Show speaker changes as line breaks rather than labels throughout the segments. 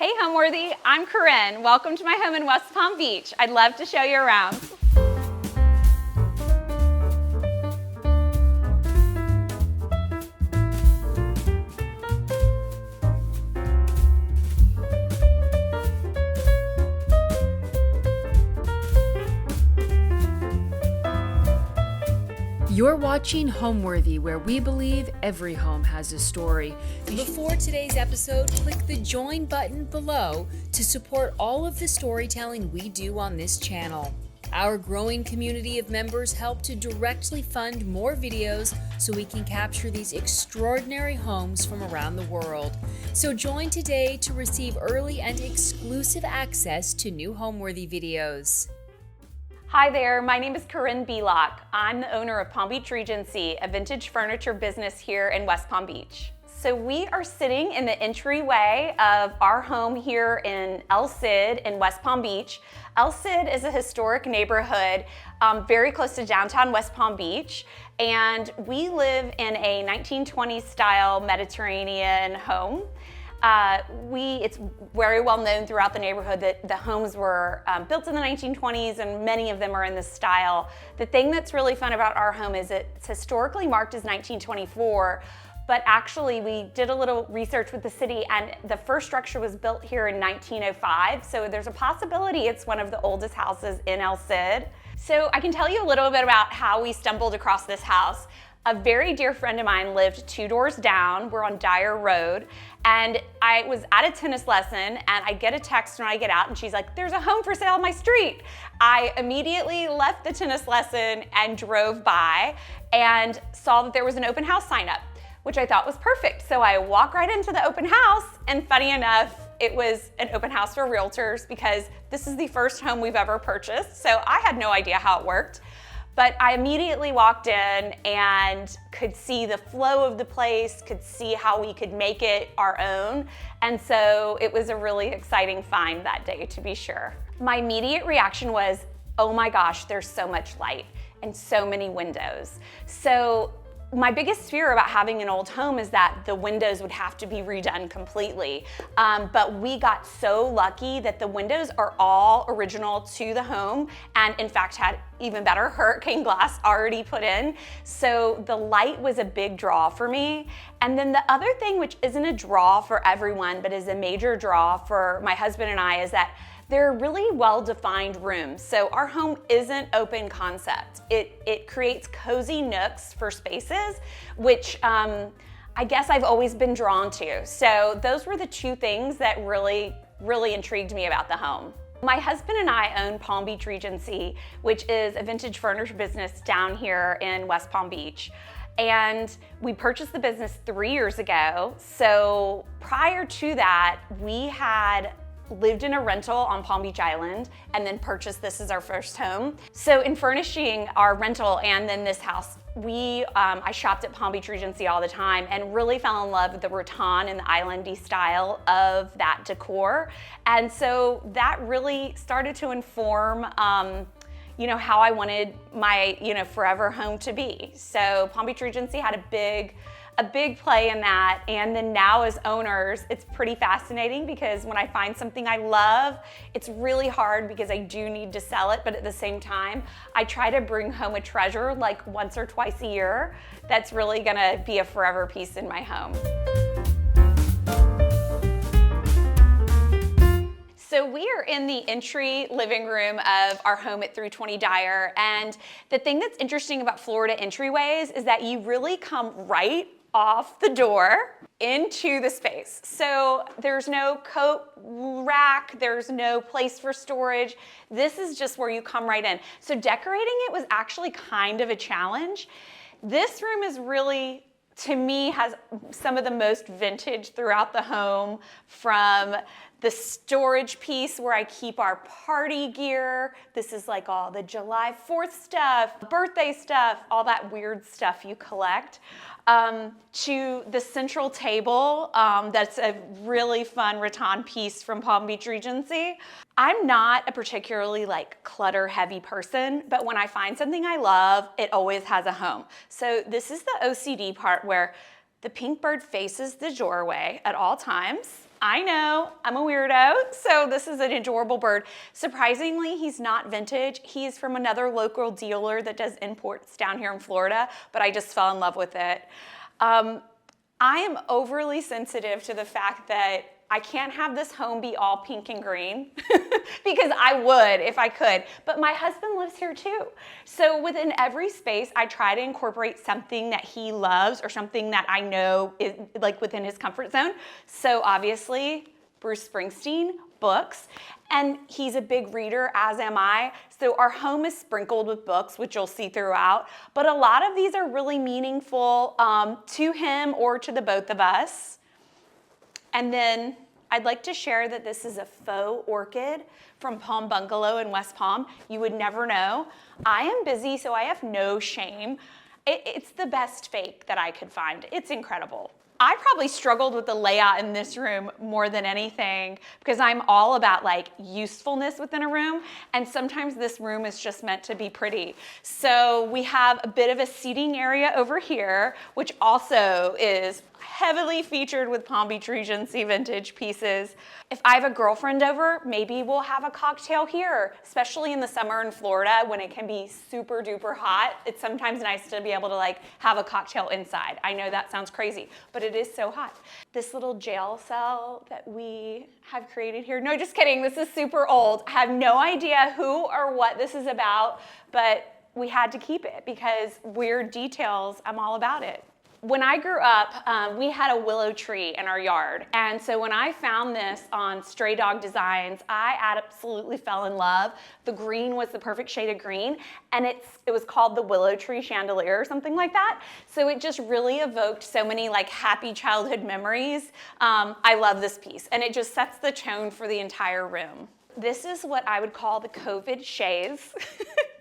Hey Homeworthy, I'm Korinne. Welcome to my home in West Palm Beach. I'd love to show you around.
You're watching Homeworthy, where we believe every home has a story. Before today's episode, click the join button below to support all of the storytelling we do on this channel. Our growing community of members help to directly fund more videos so we can capture these extraordinary homes from around the world. So join today to receive early and exclusive access to new Homeworthy videos.
Hi there, my name is Korinne Belock. I'm the owner of Palm Beach Regency, a vintage furniture business here in West Palm Beach. So we are sitting in the entryway of our home here in El Cid in West Palm Beach. El Cid is a historic neighborhood very close to downtown West Palm Beach, and we live in a 1920s style Mediterranean home. It's very well known throughout the neighborhood that the homes were built in the 1920s, and many of them are in this style. The thing that's really fun about our home is it's historically marked as 1924, but actually we did a little research with the city and the first structure was built here in 1905, so there's a possibility it's one of the oldest houses in El Cid. So I can tell you a little bit about how we stumbled across this house. A very dear friend of mine lived 2 doors down. We're on Dyer Road, and I was at a tennis lesson and I get a text when I get out and she's like, "There's a home for sale on my street." I immediately left the tennis lesson and drove by and saw that there was an open house sign up, which I thought was perfect. So I walk right into the open house, and funny enough, it was an open house for realtors because this is the first home we've ever purchased. So I had no idea how it worked. But I immediately walked in and could see the flow of the place, could see how we could make it our own. And so it was a really exciting find that day, to be sure. My immediate reaction was, oh my gosh, there's so much light and so many windows. So my biggest fear about having an old home is that the windows would have to be redone completely. But we got so lucky that the windows are all original to the home, and in fact had even better hurricane glass already put in. So the light was a big draw for me. And then the other thing, which isn't a draw for everyone, but is a major draw for my husband and I, is that they're really well-defined rooms. So our home isn't open concept. It creates cozy nooks for spaces, which I guess I've always been drawn to. So those were the 2 things that really intrigued me about the home. My husband and I own Palm Beach Regency, which is a vintage furniture business down here in West Palm Beach. And we purchased the business 3 years ago. So prior to that, we had lived in a rental on Palm Beach Island and then purchased this as our first home. So in furnishing our rental and then this house, I shopped at Palm Beach Regency all the time and really fell in love with the rattan and the islandy style of that decor. And so that really started to inform how I wanted my forever home to be. So Palm Beach Regency had a big play in that, and then now as owners, it's pretty fascinating because when I find something I love, it's really hard because I do need to sell it, but at the same time, I try to bring home a treasure like once or twice a year that's really gonna be a forever piece in my home. So we are in the entry living room of our home at 320 Dyer, and the thing that's interesting about Florida entryways is that you really come right off the door into the space. So there's no coat rack, there's no place for storage. This is just where you come right in. So decorating it was actually kind of a challenge. This room is really, to me, has some of the most vintage throughout the home, from the storage piece where I keep our party gear. This is like all the July 4th stuff, birthday stuff, all that weird stuff you collect, to the central table. That's a really fun rattan piece from Palm Beach Regency. I'm not a particularly clutter heavy person, but when I find something I love, it always has a home. So this is the OCD part where the pink bird faces the doorway at all times. I know, I'm a weirdo, so this is an adorable bird. Surprisingly, he's not vintage. He's from another local dealer that does imports down here in Florida, but I just fell in love with it. I am overly sensitive to the fact that I can't have this home be all pink and green because I would if I could, but my husband lives here too. So within every space, I try to incorporate something that he loves or something that I know is like within his comfort zone. So obviously, Bruce Springsteen, books, and he's a big reader, as am I. So our home is sprinkled with books, which you'll see throughout, but a lot of these are really meaningful to him or to the both of us. And then I'd like to share that this is a faux orchid from Palm Bungalow in West Palm. You would never know. I am busy, so I have no shame. It's the best fake that I could find. It's incredible. I probably struggled with the layout in this room more than anything because I'm all about like usefulness within a room, and sometimes this room is just meant to be pretty. So we have a bit of a seating area over here, which also is heavily featured with Palm Beach Regency vintage pieces. If I have a girlfriend over, maybe we'll have a cocktail here, especially in the summer in Florida when it can be super duper hot. It's sometimes nice to be able to like have a cocktail inside. I know that sounds crazy, but it is so hot. This little jail cell that we have created here, no, just kidding, this is super old. I have no idea who or what this is about, but we had to keep it because weird details, I'm all about it. When I grew up, we had a willow tree in our yard. And so when I found this on Stray Dog Designs, I absolutely fell in love. The green was the perfect shade of green, and it was called the willow tree chandelier or something like that. So it just really evoked so many like happy childhood memories. I love this piece, and it just sets the tone for the entire room. This is what I would call the COVID chaise.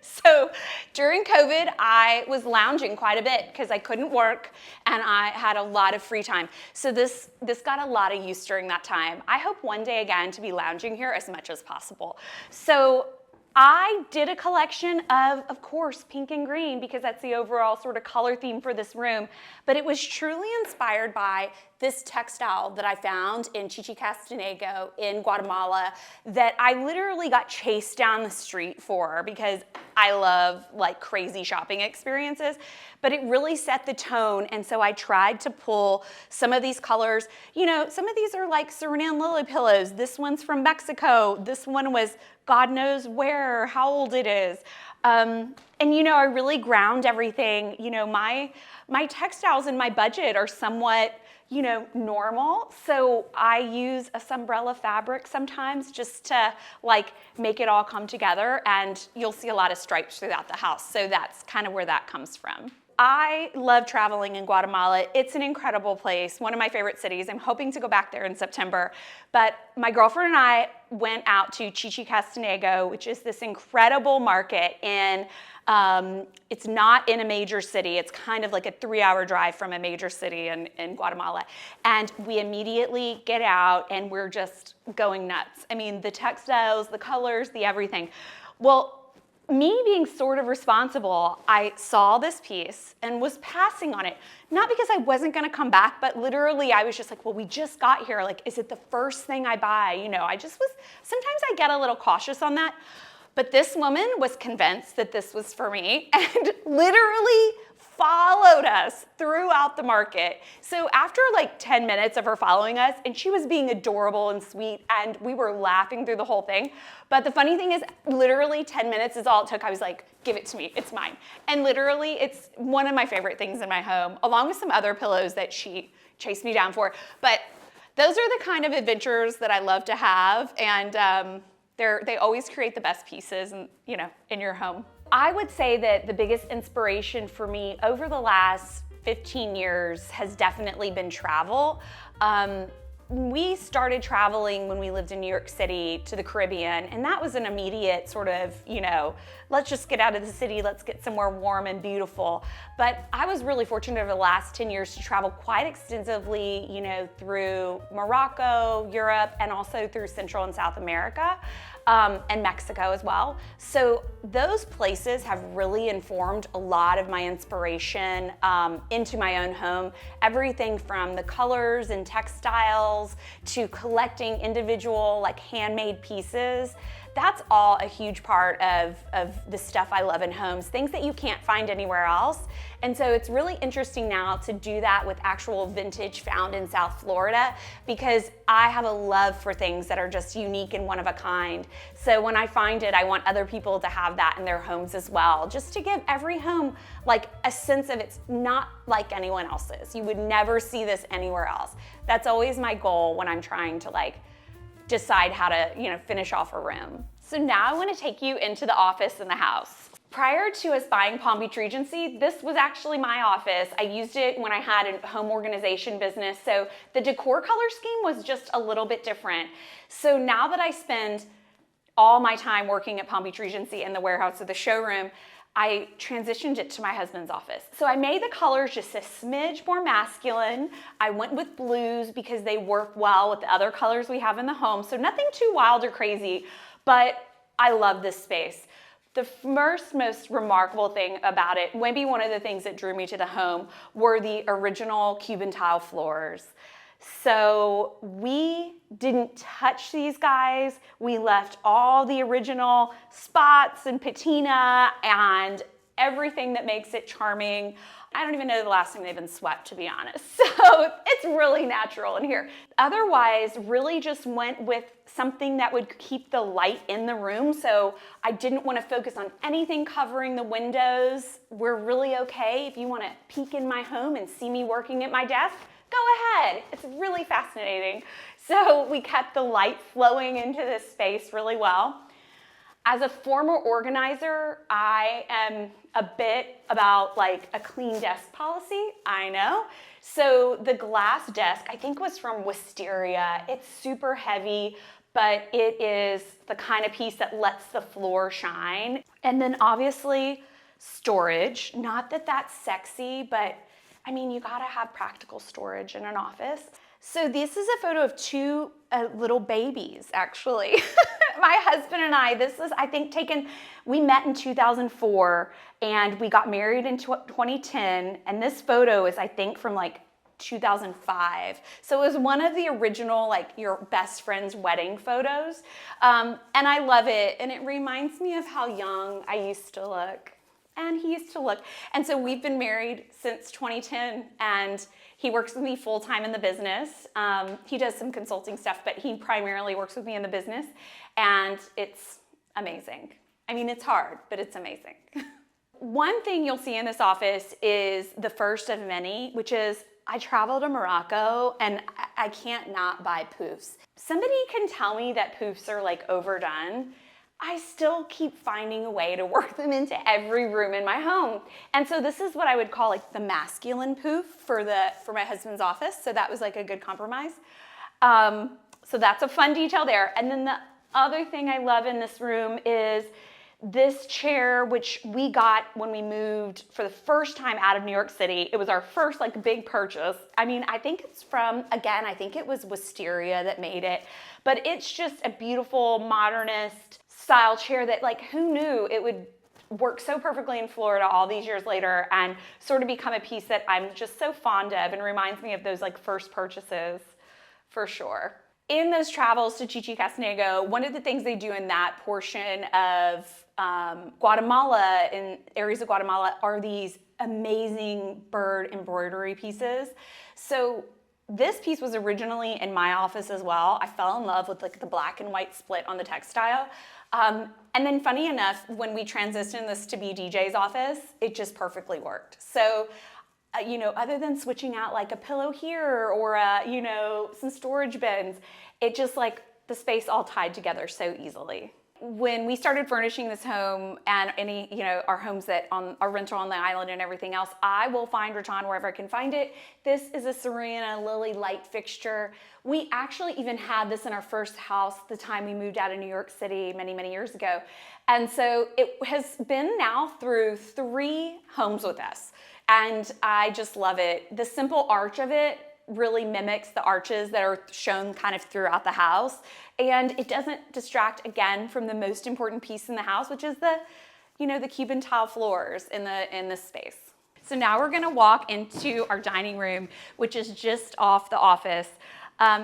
So during COVID, I was lounging quite a bit because I couldn't work and I had a lot of free time. So this got a lot of use during that time. I hope one day again to be lounging here as much as possible. So I did a collection of course, pink and green because that's the overall sort of color theme for this room. But it was truly inspired by this textile that I found in Chichicastenango in Guatemala that I literally got chased down the street for because I love like crazy shopping experiences. But it really set the tone, and so I tried to pull some of these colors. You know, some of these are like Suriname lily pillows. This one's from Mexico. This one was God knows where, how old it is. And you know, I really ground everything. You know, my textiles and my budget are somewhat, you know, normal. So I use a Sunbrella fabric sometimes just to like make it all come together, and you'll see a lot of stripes throughout the house. So that's kind of where that comes from. I love traveling in Guatemala. It's an incredible place, one of my favorite cities. I'm hoping to go back there in September. But my girlfriend and I went out to Chichicastenango, which is this incredible market in, it's not in a major city. It's kind of like a 3-hour drive from a major city in Guatemala. And we immediately get out and we're just going nuts. I mean, the textiles, the colors, the everything. Well, me being sort of responsible, I saw this piece and was passing on it. Not because I wasn't gonna come back, but literally I was just like, well, we just got here. Like, is it the first thing I buy? You know, I just was, sometimes I get a little cautious on that. But this woman was convinced that this was for me and literally followed us throughout the market. So after like 10 minutes of her following us, and she was being adorable and sweet, and we were laughing through the whole thing. But the funny thing is, literally 10 minutes is all it took. I was like, give it to me, it's mine. And literally, it's one of my favorite things in my home, along with some other pillows that she chased me down for. But those are the kind of adventures that I love to have, and they always create the best pieces, you know, in your home. I would say that the biggest inspiration for me over the last 15 years has definitely been travel. We started traveling when we lived in New York City to the Caribbean, and that was an immediate sort of, you know, let's just get out of the city, let's get somewhere warm and beautiful. But I was really fortunate over the last 10 years to travel quite extensively, you know, through Morocco, Europe, and also through Central and South America. And Mexico as well. So those places have really informed a lot of my inspiration into my own home. Everything from the colors and textiles details to collecting individual like handmade pieces. That's all a huge part of the stuff I love in homes, things that you can't find anywhere else. And so it's really interesting now to do that with actual vintage found in South Florida, because I have a love for things that are just unique and one of a kind. So when I find it, I want other people to have that in their homes as well, just to give every home like a sense of it's not like anyone else's. You would never see this anywhere else. That's always my goal when I'm trying to like decide how to, finish off a room. So now I want to take you into the office in the house. Prior to us buying Palm Beach Regency, this was actually my office. I used it when I had a home organization business, so the decor color scheme was just a little bit different. So now that I spend all my time working at Palm Beach Regency in the warehouse or the showroom, I transitioned it to my husband's office. So I made the colors just a smidge more masculine. I went with blues because they work well with the other colors we have in the home. So nothing too wild or crazy, but I love this space. The first most remarkable thing about it, maybe one of the things that drew me to the home, were the original Cuban tile floors. So we didn't touch these guys. We left all the original spots and patina and everything that makes it charming. I don't even know the last time they've been swept, to be honest. So it's really natural in here. Otherwise, really just went with something that would keep the light in the room. So I didn't want to focus on anything covering the windows. We're really okay if you want to peek in my home and see me working at my desk. Go ahead, it's really fascinating. So we kept the light flowing into this space really well. As a former organizer, I am a bit about like a clean desk policy, I know. So the glass desk, I think was from Wisteria. It's super heavy, but it is the kind of piece that lets the floor shine. And then obviously storage, not that that's sexy, but I mean, you gotta have practical storage in an office. So this is a photo of two little babies, actually. My husband and I, this is, I think, we met in 2004 and we got married in 2010. And this photo is, I think, from like 2005. So it was one of the original, like your best friend's wedding photos. And I love it. And it reminds me of how young I used to look. And he used to look. And so we've been married since 2010, and he works with me full time in the business. He does some consulting stuff, but he primarily works with me in the business, and it's amazing. I mean, it's hard, but it's amazing. One thing you'll see in this office is the first of many, which is I travel to Morocco and I can't not buy poofs. Somebody can tell me that poofs are like overdone. I still keep finding a way to work them into every room in my home. And so this is what I would call like the masculine poof for my husband's office. So that was like a good compromise. So that's a fun detail there. And then the other thing I love in this room is this chair, which we got when we moved for the first time out of New York City. It was our first like big purchase. I mean, I think it's from, again, I think it was Wisteria that made it, but it's just a beautiful modernist style chair that, like, who knew it would work so perfectly in Florida all these years later and sort of become a piece that I'm just so fond of and reminds me of those like first purchases for sure. In those travels to Chichicastenango, one of the things they do in that portion of Guatemala, in areas of Guatemala, are these amazing bird embroidery pieces. So this piece was originally in my office as well. I fell in love with like the black and white split on the textile. And then funny enough, when we transitioned this to be DJ's office, it just perfectly worked. So, other than switching out like a pillow here or, some storage bins, it just like the space all tied together so easily. When we started furnishing this home and any, our homes that are rental on the island and everything else, I will find rattan wherever I can find it. This is a Serena Lily light fixture. We actually even had this in our first house the time we moved out of New York City many, many years ago. And so it has been now through 3 homes with us. And I just love it. The simple arch of it really mimics the arches that are shown kind of throughout the house. And it doesn't distract, again, from the most important piece in the house, which is the Cuban tile floors in this space. So now we're gonna walk into our dining room, which is just off the office.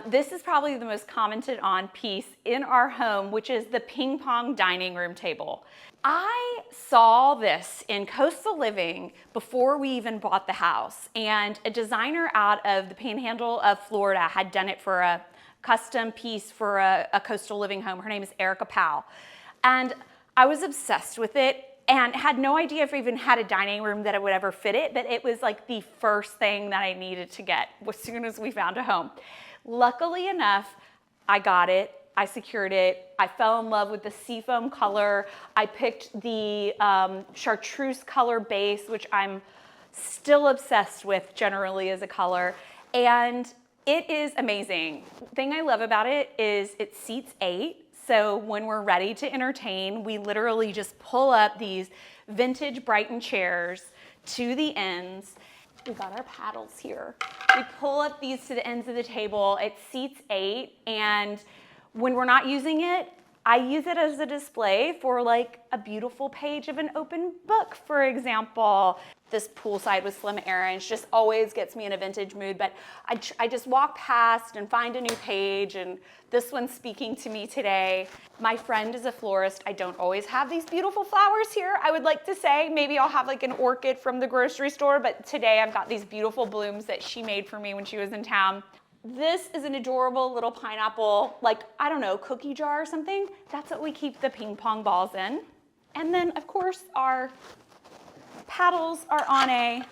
This is probably the most commented on piece in our home, which is the ping pong dining room table. I saw this in coastal living before we even bought the house, and a designer out of the Panhandle of Florida had done it for a custom piece for a coastal living home. Her name is Erica Powell. And I was obsessed with it and had no idea if we even had a dining room that it would ever fit it, but it was like the first thing that I needed to get as soon as we found a home. Luckily enough, I got it. I secured it. I fell in love with the seafoam color. I picked the chartreuse color base, which I'm still obsessed with generally as a color. And it is amazing. The thing I love about it is it seats 8. So when we're ready to entertain, we literally just pull up these vintage Brighton chairs to the ends. We got our paddles here. We pull up these to the ends of the table. It seats 8, and when we're not using it, I use it as a display for like a beautiful page of an open book, for example. This poolside with Slim Aarons just always gets me in a vintage mood, but I just walk past and find a new page, and this one's speaking to me today. My friend is a florist. I don't always have these beautiful flowers here, I would like to say. Maybe I'll have like an orchid from the grocery store, but today I've got these beautiful blooms that she made for me when she was in town. This is an adorable little pineapple, like, I don't know, cookie jar or something. That's what we keep the ping pong balls in. And then, of course, our paddles are on a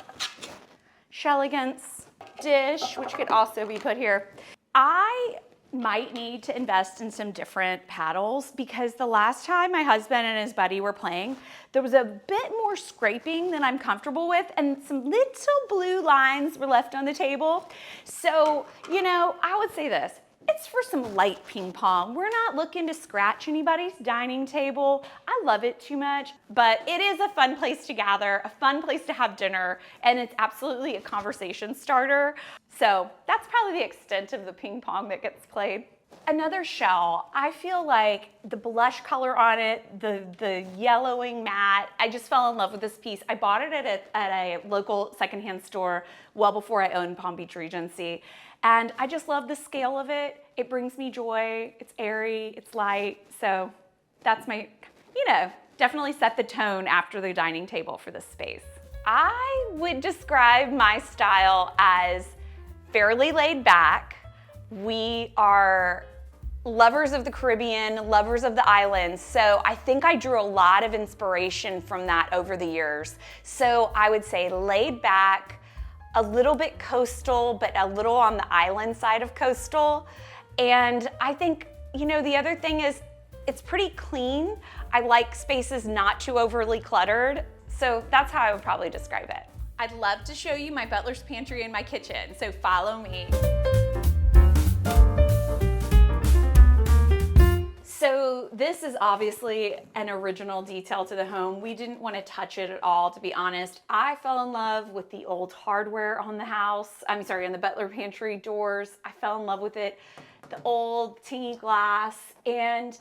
Shelligans dish, which could also be put here. I might need to invest in some different paddles because the last time my husband and his buddy were playing, there was a bit more scraping than I'm comfortable with, and some little blue lines were left on the table. So, you know, I would say this. It's for some light ping pong. We're not looking to scratch anybody's dining table. I love it too much, but it is a fun place to gather, a fun place to have dinner, and it's absolutely a conversation starter. So that's probably the extent of the ping pong that gets played. Another shell, I feel like the blush color on it, the yellowing matte, I just fell in love with this piece. I bought it at a local secondhand store well before I owned Palm Beach Regency. And I just love the scale of it. It brings me joy. It's airy, it's light. So that's my, definitely set the tone after the dining table for this space. I would describe my style as fairly laid back. We are lovers of the Caribbean, lovers of the islands. So I think I drew a lot of inspiration from that over the years. So I would say laid back, a little bit coastal, but a little on the island side of coastal. And I think, the other thing is it's pretty clean. I like spaces not too overly cluttered. So that's how I would probably describe it. I'd love to show you my butler's pantry and my kitchen, so follow me. So this is obviously an original detail to the home. We didn't want to touch it at all, to be honest. I fell in love with the old hardware on the on the butler pantry doors. I fell in love with it, the old tingy glass. And,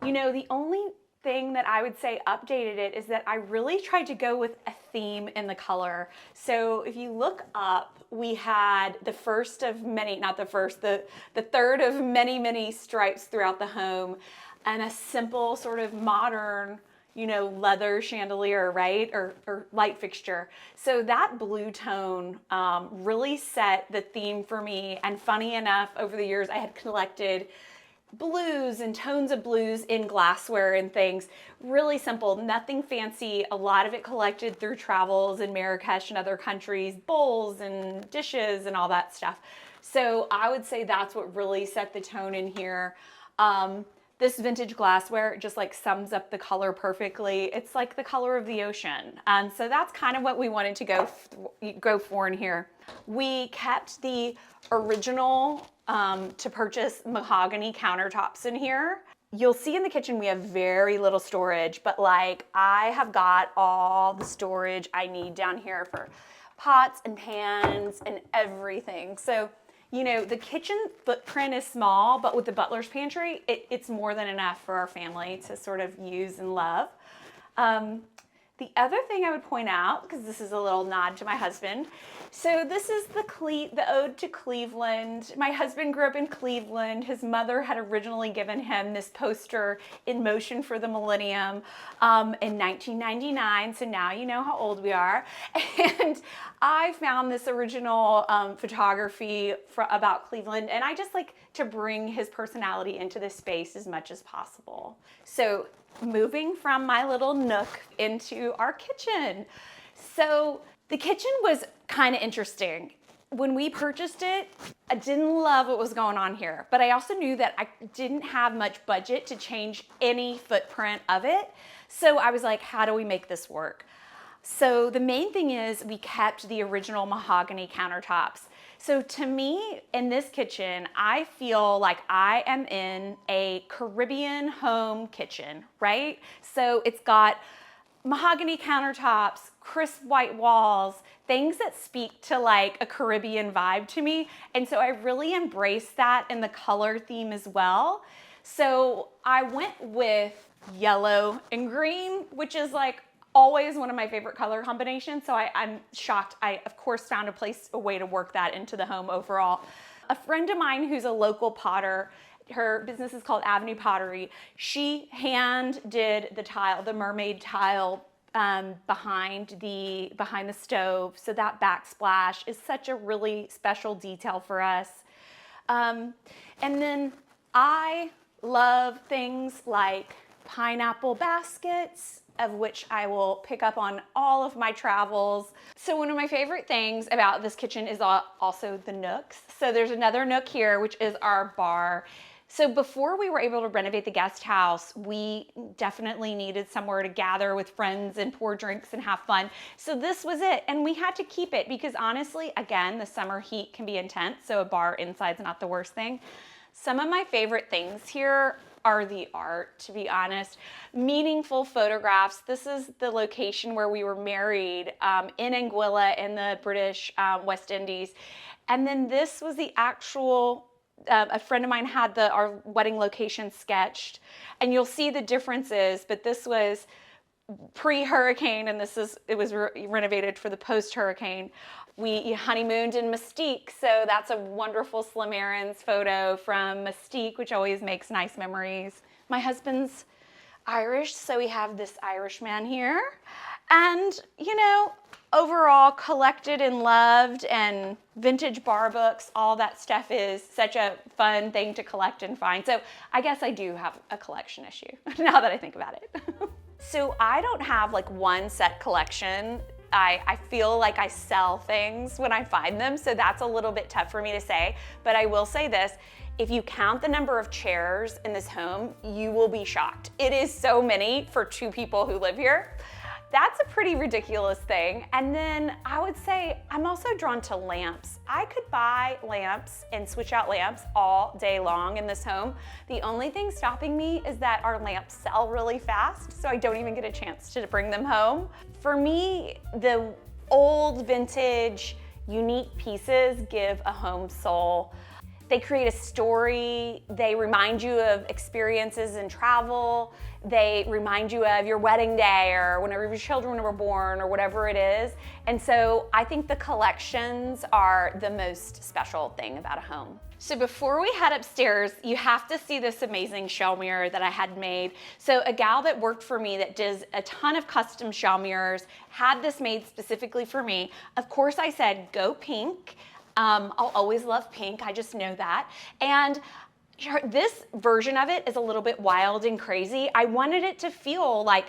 the only thing that I would say updated it is that I really tried to go with a theme in the color. So if you look up, we had the first of many, not the first, the third of many, many stripes throughout the home, and a simple sort of modern, leather chandelier, right? Or light fixture. So that blue tone really set the theme for me. And funny enough, over the years, I had collected blues and tones of blues in glassware and things. Really simple, nothing fancy. A lot of it collected through travels in Marrakesh and other countries, bowls and dishes and all that stuff. So I would say that's what really set the tone in here. This vintage glassware just like sums up the color perfectly. It's like the color of the ocean. And so that's kind of what we wanted to go for in here. We kept the original to purchase mahogany countertops in here. You'll see in the kitchen we have very little storage, but like I have got all the storage I need down here for pots and pans and everything. So the kitchen footprint is small, but with the butler's pantry, it's more than enough for our family to sort of use and love. The other thing I would point out, because this is a little nod to my husband, so this is the ode to Cleveland. My husband grew up in Cleveland. His mother had originally given him this poster, In Motion for the Millennium, in 1999, so now you know how old we are. And I found this original photography about Cleveland, and I just like to bring his personality into this space as much as possible. So moving from my little nook into our kitchen. So the kitchen was kind of interesting. When we purchased it, I didn't love what was going on here, but I also knew that I didn't have much budget to change any footprint of it. So I was like, how do we make this work? So the main thing is we kept the original mahogany countertops. So to me, in this kitchen, I feel like I am in a Caribbean home kitchen, right? So it's got mahogany countertops, crisp white walls, things that speak to like a Caribbean vibe to me. And so I really embraced that in the color theme as well. So I went with yellow and green, which is like always one of my favorite color combinations. So I'm shocked. I, of course, found a way to work that into the home overall. A friend of mine who's a local potter, her business is called Avenue Pottery. She hand did the tile, the mermaid tile behind the stove. So that backsplash is such a really special detail for us. And then I love things like pineapple baskets, of which I will pick up on all of my travels. So one of my favorite things about this kitchen is also the nooks. So there's another nook here, which is our bar. So before we were able to renovate the guest house, we definitely needed somewhere to gather with friends and pour drinks and have fun. So this was it, and we had to keep it because honestly, again, the summer heat can be intense, so a bar inside's not the worst thing. Some of my favorite things here are the art, to be honest. Meaningful photographs. This is the location where we were married in Anguilla in the British West Indies. And then this was the actual, a friend of mine had our wedding location sketched. And you'll see the differences, but this was pre-hurricane and it was renovated for the post-hurricane. We honeymooned in Mystique, so that's a wonderful Slim Aarons photo from Mystique, which always makes nice memories. My husband's Irish, so we have this Irishman here. And, you know, overall collected and loved, and vintage bar books, all that stuff is such a fun thing to collect and find. So I guess I do have a collection issue now that I think about it. So I don't have like one set collection. I feel like I sell things when I find them, so that's a little bit tough for me to say, but I will say this. If you count the number of chairs in this home, you will be shocked. It is so many for 2 people who live here. That's a pretty ridiculous thing. And then I would say I'm also drawn to lamps. I could buy lamps and switch out lamps all day long in this home. The only thing stopping me is that our lamps sell really fast, so I don't even get a chance to bring them home. For me, the old vintage, unique pieces give a home soul. They create a story, they remind you of experiences in travel, they remind you of your wedding day or whenever your children were born or whatever it is. And so I think the collections are the most special thing about a home. So before we head upstairs, you have to see this amazing shell mirror that I had made. So a gal that worked for me that does a ton of custom shell mirrors had this made specifically for me. Of course I said, go pink. I'll always love pink, I just know that. And this version of it is a little bit wild and crazy. I wanted it to feel like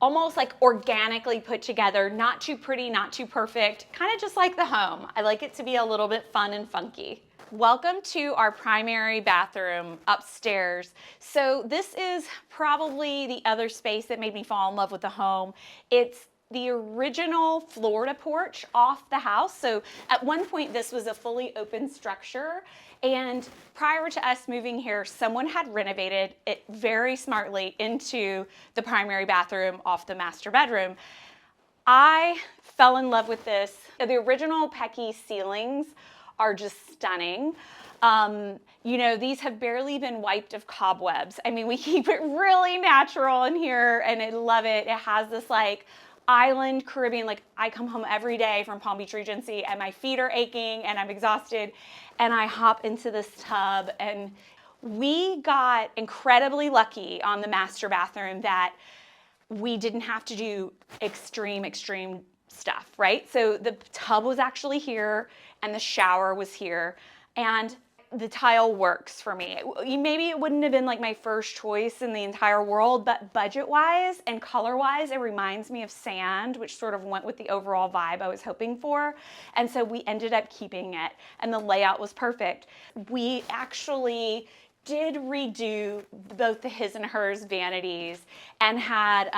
almost like organically put together, not too pretty, not too perfect, kind of just like the home. I like it to be a little bit fun and funky. Welcome to our primary bathroom upstairs. So this is probably the other space that made me fall in love with the home. It's the original Florida porch off the house. So at one point this was a fully open structure, and prior to us moving here, someone had renovated it very smartly into the primary bathroom off the master bedroom. I fell in love with this. The original Pecky ceilings are just stunning. You know, these have barely been wiped of cobwebs. I mean, we keep it really natural in here and I love it. It has this like island Caribbean. Like, I come home every day from Palm Beach Regency and my feet are aching and I'm exhausted, and I hop into this tub. And we got incredibly lucky on the master bathroom that we didn't have to do extreme stuff, right? So the tub was actually here and the shower was here, and the tile works for me. Maybe it wouldn't have been like my first choice in the entire world, but budget-wise and color-wise, it reminds me of sand, which sort of went with the overall vibe I was hoping for. And so we ended up keeping it, and the layout was perfect. We actually did redo both the his and hers vanities and had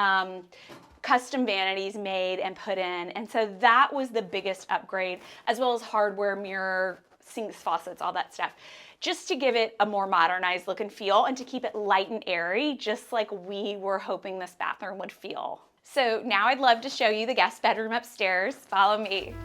custom vanities made and put in. And so that was the biggest upgrade, as well as hardware, mirror, sinks, faucets, all that stuff, just to give it a more modernized look and feel and to keep it light and airy, just like we were hoping this bathroom would feel. So now I'd love to show you the guest bedroom upstairs. Follow me.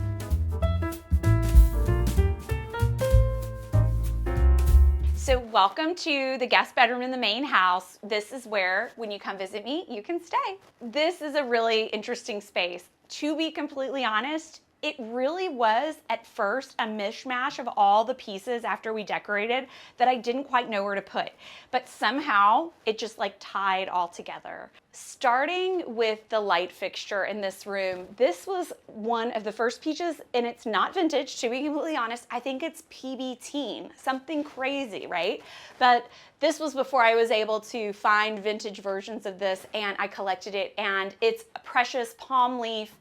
So welcome to the guest bedroom in the main house. This is where, when you come visit me, you can stay. This is a really interesting space. To be completely honest, it really was at first a mishmash of all the pieces after we decorated that I didn't quite know where to put. But somehow it just like tied all together. Starting with the light fixture in this room, this was one of the first pieces, and it's not vintage, to be completely honest. I think it's PB teen, something crazy, right? But this was before I was able to find vintage versions of this, and I collected it, and it's a precious palm leaf.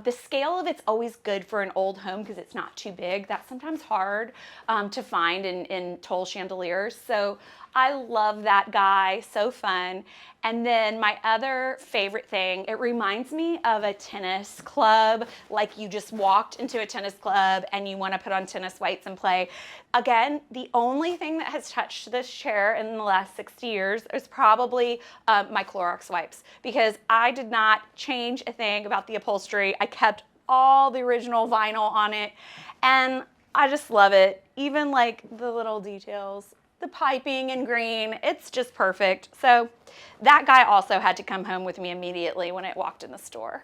The scale of it's always good for an old home because it's not too big. That's sometimes hard to find in tall chandeliers. So I love that guy, so fun. And then my other favorite thing, it reminds me of a tennis club, like you just walked into a tennis club and you want to put on tennis whites and play. Again, the only thing that has touched this chair in the last 60 years is probably my Clorox wipes, because I did not change a thing about the upholstery. I kept all the original vinyl on it, and I just love it. Even like the little details. The piping in green, it's just perfect. So that guy also had to come home with me immediately when I walked in the store.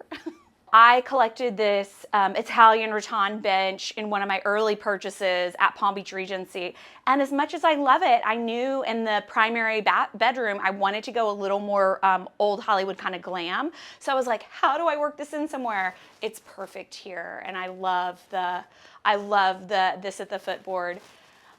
I collected this Italian rattan bench in one of my early purchases at Palm Beach Regency. And as much as I love it, I knew in the primary bedroom, I wanted to go a little more old Hollywood kind of glam. So I was like, how do I work this in somewhere? It's perfect here. And I love this at the footboard.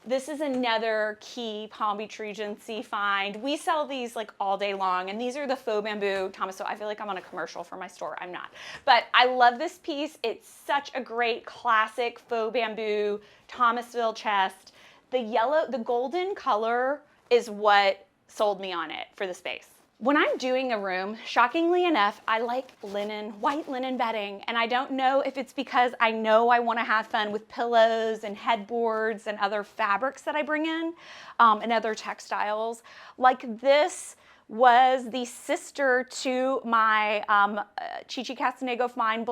This is another key Palm Beach Regency find. We sell these like all day long, and these are the faux bamboo Thomasville. I feel like I'm on a commercial for my store. I'm not. But I love this piece. It's such a great classic faux bamboo Thomasville chest. The golden color is what sold me on it for the space. When I'm doing a room, shockingly enough, I like white linen bedding. And I don't know if it's because I know I want to have fun with pillows and headboards and other fabrics that I bring in and other textiles. Like this was the sister to my Chichi Castanego find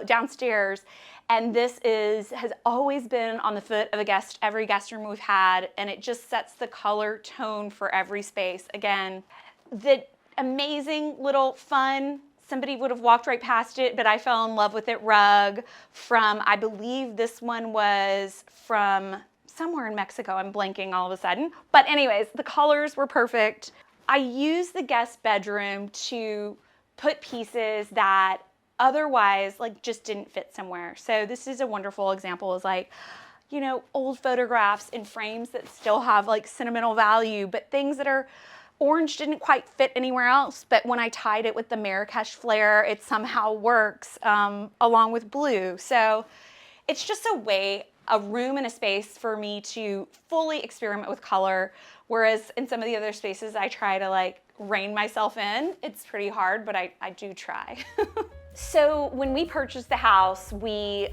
downstairs. And this has always been on the foot of every guest room we've had. And it just sets the color tone for every space. Again, the amazing little fun, somebody would have walked right past it, but I fell in love with it, rug from, I believe this one was from somewhere in Mexico. I'm blanking all of a sudden. But anyways, the colors were perfect. I used the guest bedroom to put pieces that otherwise like just didn't fit somewhere. So this is a wonderful example, is like, you know, old photographs in frames that still have like sentimental value, but things that are orange didn't quite fit anywhere else, but when I tied it with the Marrakesh flare, it somehow works along with blue. So it's just a room and a space for me to fully experiment with color, whereas in some of the other spaces I try to like rein myself in. It's pretty hard, but I do try. So when we purchased the house, we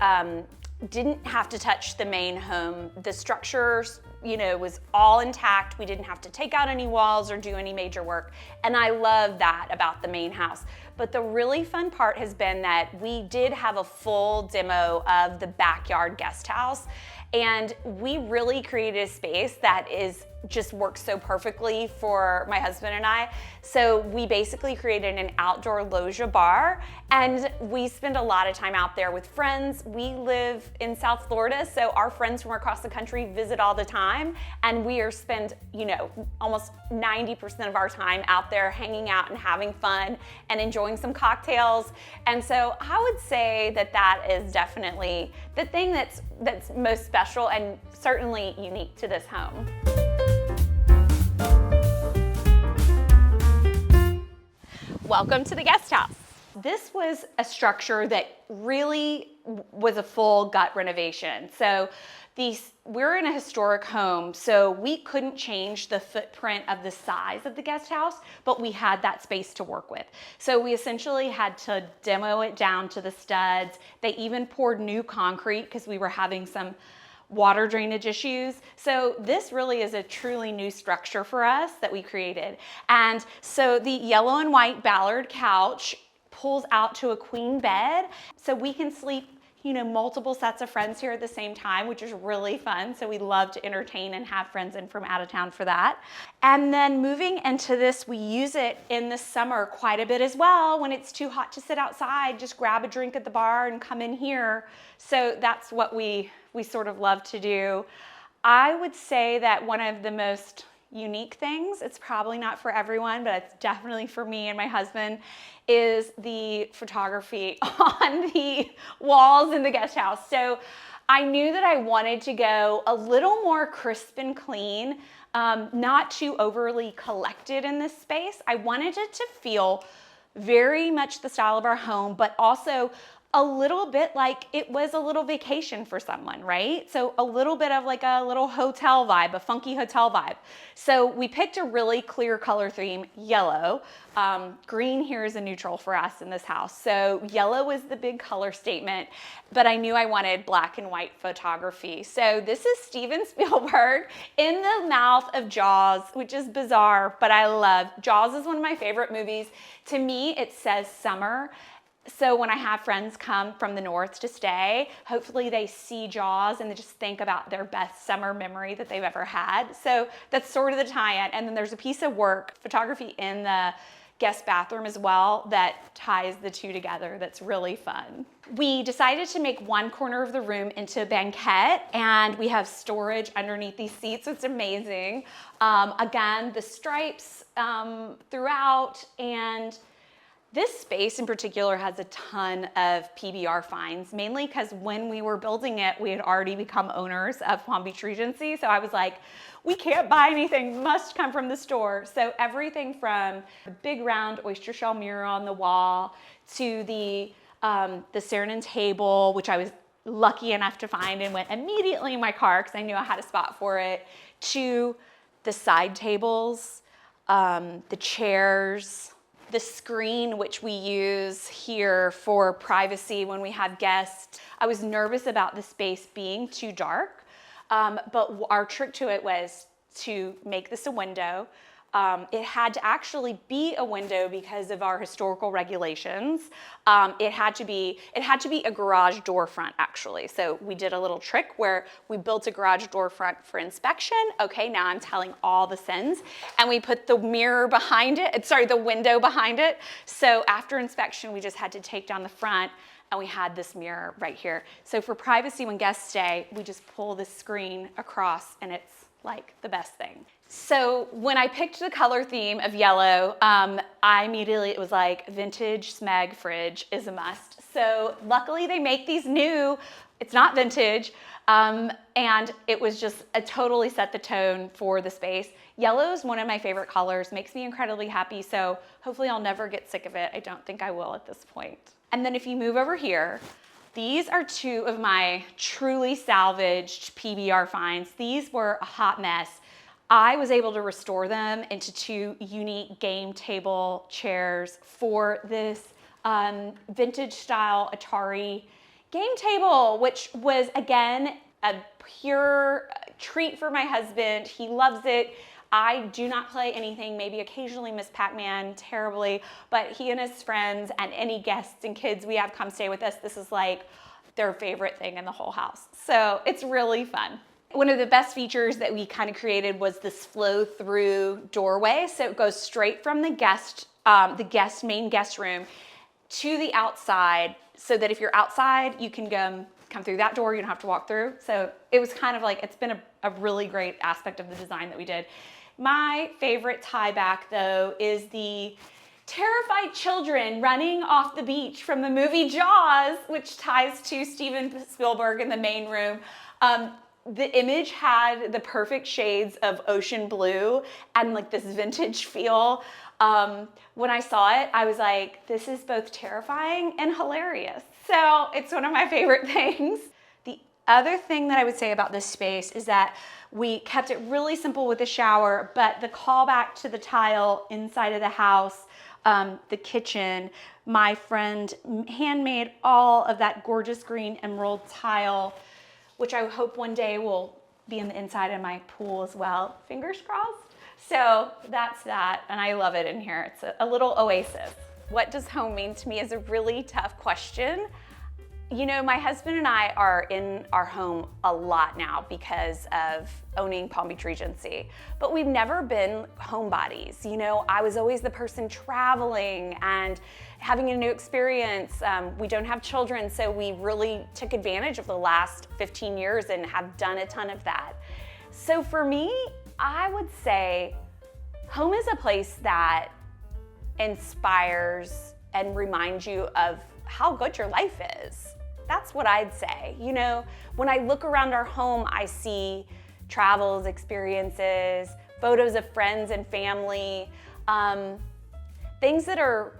didn't have to touch the main home. The structure, you know, was all intact. We didn't have to take out any walls or do any major work. And I love that about the main house. But the really fun part has been that we did have a full demo of the backyard guest house. And we really created a space that just works so perfectly for my husband and I. So we basically created an outdoor loggia bar, and we spend a lot of time out there with friends. We live in South Florida, so our friends from across the country visit all the time, and we spend, almost 90% of our time out there hanging out and having fun and enjoying some cocktails. And so I would say that is definitely the thing that's most special and certainly unique to this home. Welcome to the guest house. This was a structure that really was a full gut renovation. So we're in a historic home, so we couldn't change the footprint of the size of the guest house, but we had that space to work with. So we essentially had to demo it down to the studs. They even poured new concrete because we were having some water drainage issues. So this really is a truly new structure for us that we created. And so the yellow and white Ballard couch pulls out to a queen bed, so we can sleep multiple sets of friends here at the same time, which is really fun. So we love to entertain and have friends in from out of town for that. And then moving into this, we use it in the summer quite a bit as well. When it's too hot to sit outside, just grab a drink at the bar and come in here. So that's what we sort of love to do. I would say that one of the most unique things, it's probably not for everyone, but it's definitely for me and my husband, is the photography on the walls in the guest house. So I knew that I wanted to go a little more crisp and clean, not too overly collected in this space. I wanted it to feel very much the style of our home, but also a little bit like it was a little vacation for someone, right? So a little bit of like a little hotel vibe, a funky hotel vibe. So we picked a really clear color theme, yellow. Green here is a neutral for us in this house. So yellow was the big color statement, but I knew I wanted black and white photography. So this is Steven Spielberg in the mouth of Jaws, which is bizarre, but I love. Jaws is one of my favorite movies. To me, it says summer. So when I have friends come from the north to stay, hopefully they see Jaws and they just think about their best summer memory that they've ever had. So that's sort of the tie-in. And then there's a piece of work, photography in the guest bathroom as well, that ties the two together. That's really fun. We decided to make one corner of the room into a banquette, and we have storage underneath these seats. So it's amazing. Again, the stripes throughout, and this space in particular has a ton of PBR finds, mainly because when we were building it, we had already become owners of Palm Beach Regency. So I was like, we can't buy anything, must come from the store. So everything from the big round oyster shell mirror on the wall to the Saarinen table, which I was lucky enough to find and went immediately in my car because I knew I had a spot for it, to the side tables, the chairs, the screen, which we use here for privacy when we have guests. I was nervous about the space being too dark, but our trick to it was to make this a window. It had to actually be a window because of our historical regulations. It had to be a garage door front, actually. So we did a little trick where we built a garage door front for inspection. Okay, now I'm telling all the sins. And we put the mirror behind it, the window behind it. So after inspection, we just had to take down the front, and we had this mirror right here. So for privacy when guests stay, we just pull this screen across, and it's like the best thing. So when I picked the color theme of yellow, it was like vintage Smeg fridge is a must. So luckily they make these new, it's not vintage, and it was just totally set the tone for the space. Yellow is one of my favorite colors, makes me incredibly happy, so hopefully I'll never get sick of it. I don't think I will at this point. And then if you move over here, these are two of my truly salvaged PBR finds. These were a hot mess. I was able to restore them into two unique game table chairs for this vintage style Atari game table, which was, again, a pure treat for my husband. He loves it. I do not play anything, maybe occasionally Miss Pac-Man terribly, but he and his friends and any guests and kids we have come stay with us, this is like their favorite thing in the whole house. So it's really fun. One of the best features that we kind of created was this flow through doorway. So it goes straight from the main guest room to the outside, so that if you're outside, you can come through that door. You don't have to walk through. So it was kind of like, it's been a really great aspect of the design that we did. My favorite tie back though is the terrified children running off the beach from the movie Jaws, which ties to Steven Spielberg in the main room. The image had the perfect shades of ocean blue and like this vintage feel. When I saw it, I was like, this is both terrifying and hilarious. So it's one of my favorite things. The other thing that I would say about this space is that we kept it really simple with the shower, but the callback to the tile inside of the house, the kitchen, my friend handmade all of that gorgeous green emerald tile, which I hope one day will be in the inside of my pool as well. Fingers crossed. So that's that, and I love it in here. It's a little oasis. What does home mean to me is a really tough question. You know, my husband and I are in our home a lot now because of owning Palm Beach Regency, but we've never been homebodies. You know, I was always the person traveling and having a new experience. We don't have children, so we really took advantage of the last 15 years and have done a ton of that. So for me, I would say home is a place that inspires and reminds you of how good your life is. That's what I'd say. You know, when I look around our home, I see travels, experiences, photos of friends and family, things that are,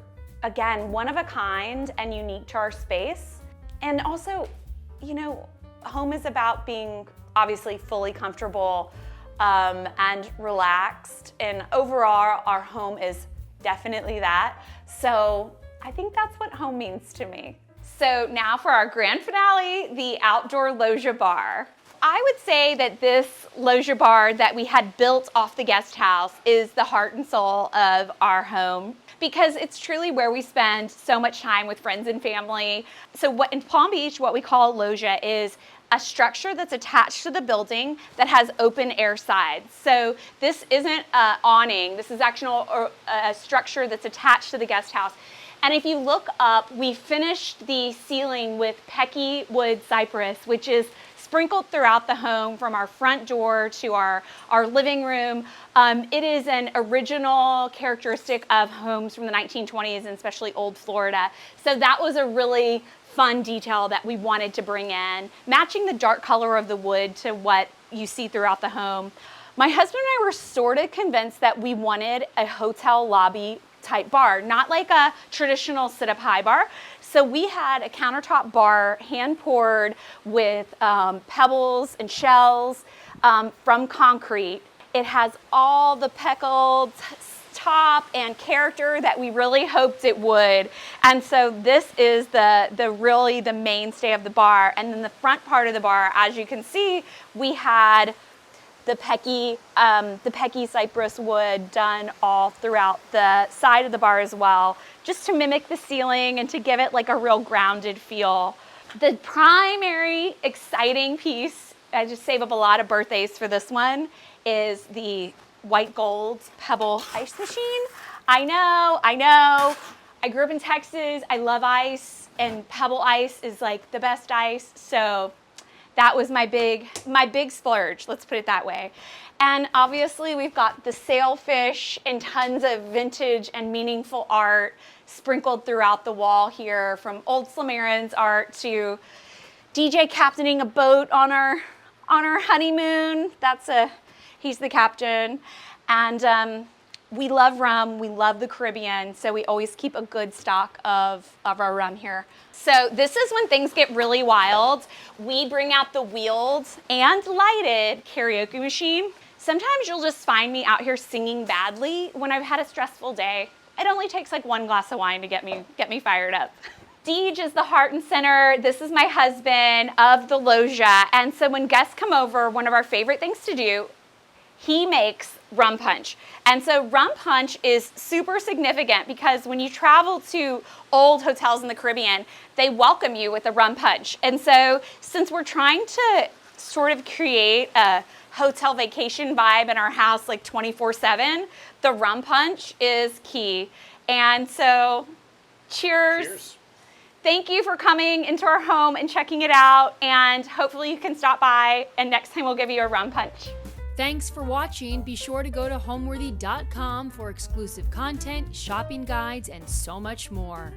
again, one of a kind and unique to our space. And also, you know, home is about being obviously fully comfortable and relaxed. And overall, our home is definitely that. So I think that's what home means to me. So now for our grand finale, the outdoor loggia bar. I would say that this loggia bar that we had built off the guest house is the heart and soul of our home, because it's truly where we spend so much time with friends and family. So what in Palm Beach, what we call a loggia is a structure that's attached to the building that has open air sides. So this isn't an awning, this is actually a structure that's attached to the guest house. And if you look up, we finished the ceiling with Pecky wood cypress, which is sprinkled throughout the home from our front door to our living room. It is an original characteristic of homes from the 1920s and especially old Florida. So that was a really fun detail that we wanted to bring in, matching the dark color of the wood to what you see throughout the home. My husband and I were sort of convinced that we wanted a hotel lobby type bar, not like a traditional sit-up high bar. So we had a countertop bar hand poured with pebbles and shells from concrete. It has all the peckled top and character that we really hoped it would. And so this is really the mainstay of the bar. And then the front part of the bar, as you can see, we had the Pecky cypress wood done all throughout the side of the bar as well, just to mimic the ceiling and to give it like a real grounded feel. The primary exciting piece, I just save up a lot of birthdays for this one, is the white gold pebble ice machine. I know. I grew up in Texas. I love ice, and pebble ice is like the best ice. So that was my big splurge, let's put it that way. And obviously we've got the sailfish and tons of vintage and meaningful art sprinkled throughout the wall here, from old Slamerin's art to DJ captaining a boat on our honeymoon. He's the captain. And we love rum, we love the Caribbean, so we always keep a good stock of our rum here. So this is when things get really wild. We bring out the wheeled and lighted karaoke machine. Sometimes you'll just find me out here singing badly when I've had a stressful day. It only takes like one glass of wine to get me fired up. Deej is the heart and center. This is my husband of the loggia. And so when guests come over, one of our favorite things to do he makes rum punch. And so rum punch is super significant because when you travel to old hotels in the Caribbean, they welcome you with a rum punch. And so since we're trying to sort of create a hotel vacation vibe in our house like 24/7, the rum punch is key. And so cheers.
Cheers.
Thank you for coming into our home and checking it out, and hopefully you can stop by and next time we'll give you a rum punch.
Thanks for watching. Be sure to go to homeworthy.com for exclusive content, shopping guides, and so much more.